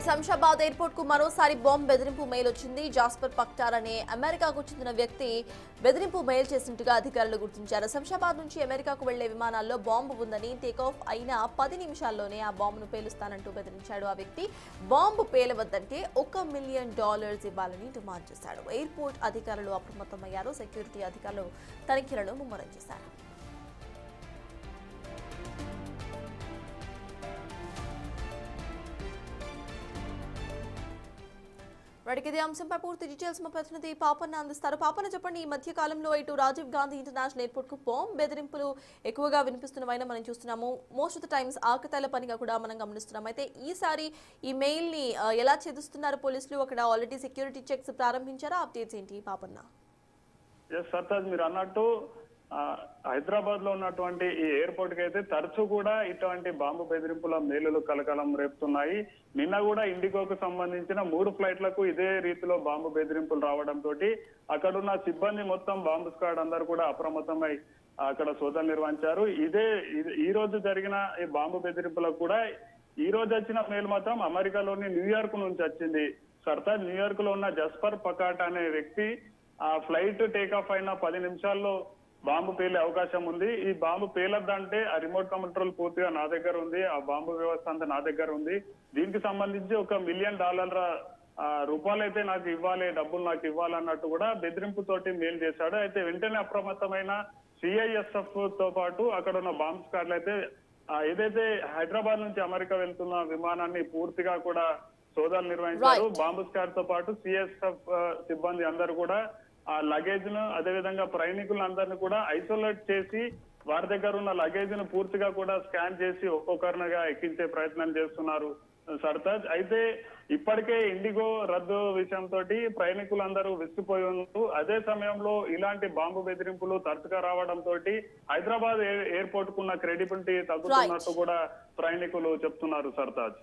Shamshabad airport కు మరోసారి bomb బెదిరింపు మెయిల్ వచ్చింది. జాస్పర్ పక్టార్ అనే అమెరికాకు చెందిన వ్యక్తి బెదిరింపు మెయిల్ చేసినట్టుగా అధికారులు గుర్తించారు. శంషాబాద్ నుంచి అమెరికాకు వెళ్లే విమానాల్లో బాంబు ఉందని, టేకాఫ్ అయిన 10 నిమిషాల్లోనే ఆ బాంబును పేలుస్తానంటూ బెదిరించాడు. ఆ వ్యక్తి బాంబు పేలవద్దంటే $1 మిలియన్ ఇవ్వాలని డిమాండ్ చేశాడు. ఎయిర్పోర్ట్ అధికారులు అప్రమత్తమయ్యారు. సెక్యూరిటీ అధికారులు తనిఖీలను ముమ్మరం చేశారు. ఇదే అంశంపై పూర్తి డీటెయిల్స్ మా ప్రతినిధి పాపన్న అందిస్తారు. పాపన్న చెప్పండి, ఈ మధ్య కాలంలో ఇటు రాజీవ్ గాంధీ ఇంటర్నేషనల్ ఎయిర్పోర్ట్ కు బాంబ్ బెదిరింపులు ఎక్కువగా వినిపిస్తున్నవైనా మనం చూస్తున్నాము. మోస్ట్ ఆఫ్ ద టైమ్స్ ఆకతాయిల పనిగా కూడా మనం గమనిస్తున్నాం. అయితే ఈసారి ఈ మెయిల్ ని ఎలా ఛేదిస్తున్నారు పోలీసులు? అక్కడ ఆల్రెడీ సెక్యూరిటీ చెక్స్ ప్రారంభించారా? అప్డేట్స్ ఏంటి పాపన్న? సర్తాజ్, మీరు అన్నట్టు హైదరాబాద్ లో ఉన్నటువంటి ఈ ఎయిర్పోర్ట్ కి అయితే తరచూ కూడా ఇటువంటి బాంబు బెదిరింపుల మేలులు కలకలం రేపుతున్నాయి. నిన్న కూడా ఇండిగోకు సంబంధించిన 3 ఫ్లైట్లకు ఇదే రీతిలో బాంబు బెదిరింపులు రావడంతో అక్కడున్న సిబ్బంది మొత్తం బాంబు స్క్వాడ్ అందరూ కూడా అప్రమత్తమై అక్కడ సోదాలు నిర్వహించారు. ఈ రోజు జరిగిన ఈ బాంబు బెదిరింపులకు కూడా ఈ రోజు వచ్చిన మెయిల్ మాత్రం అమెరికాలోని న్యూయార్క్ నుంచి వచ్చింది. సర్తాజ్, న్యూయార్క్ లో ఉన్న జస్పర్ పకాట్ అనే వ్యక్తి ఆ ఫ్లైట్ టేకాఫ్ అయిన 10 నిమిషాల్లో బాంబు పేలే అవకాశం ఉంది. ఈ బాంబు పేలద్దంటే ఆ రిమోట్ కంట్రోల్ పూర్తిగా నా దగ్గర ఉంది, ఆ బాంబు వ్యవస్థ అంతా నా దగ్గర ఉంది, దీనికి సంబంధించి $1 మిలియన్ రూపాయలైతే నాకు ఇవ్వాలి, డబ్బులు నాకు ఇవ్వాలన్నట్టు కూడా బెదిరింపు తోటి మెయిల్ చేశాడు. అయితే వెంటనే అప్రమత్తమైన CISF తో పాటు అక్కడ ఉన్న బాంబ్ స్క్వాడ్లు అయితే ఏదైతే హైదరాబాద్ నుంచి అమెరికా వెళ్తున్న విమానాన్ని పూర్తిగా కూడా సోదాలు నిర్వహించారు. బాంబు స్క్వాడ్ తో పాటు CISF సిబ్బంది అందరూ కూడా ఆ లగేజ్ ను, అదేవిధంగా ప్రయాణికులందరినీ కూడా ఐసోలేట్ చేసి వారి దగ్గర ఉన్న లగేజ్ ను పూర్తిగా కూడా స్కాన్ చేసి ఒక్కొక్కరినిగా ఎక్కించే ప్రయత్నం చేస్తున్నారు సర్తాజ్. అయితే ఇప్పటికే ఇండిగో రద్దు విషయంతో ప్రయాణికులందరూ విసిగిపోయి ఉన్నారు. అదే సమయంలో ఇలాంటి బాంబు బెదిరింపులు తరచుగా రావడంతో హైదరాబాద్ ఎయిర్పోర్ట్ కున్న క్రెడిబిలిటీ తగ్గుతున్నట్టు కూడా ప్రయాణికులు చెప్తున్నారు సర్తాజ్.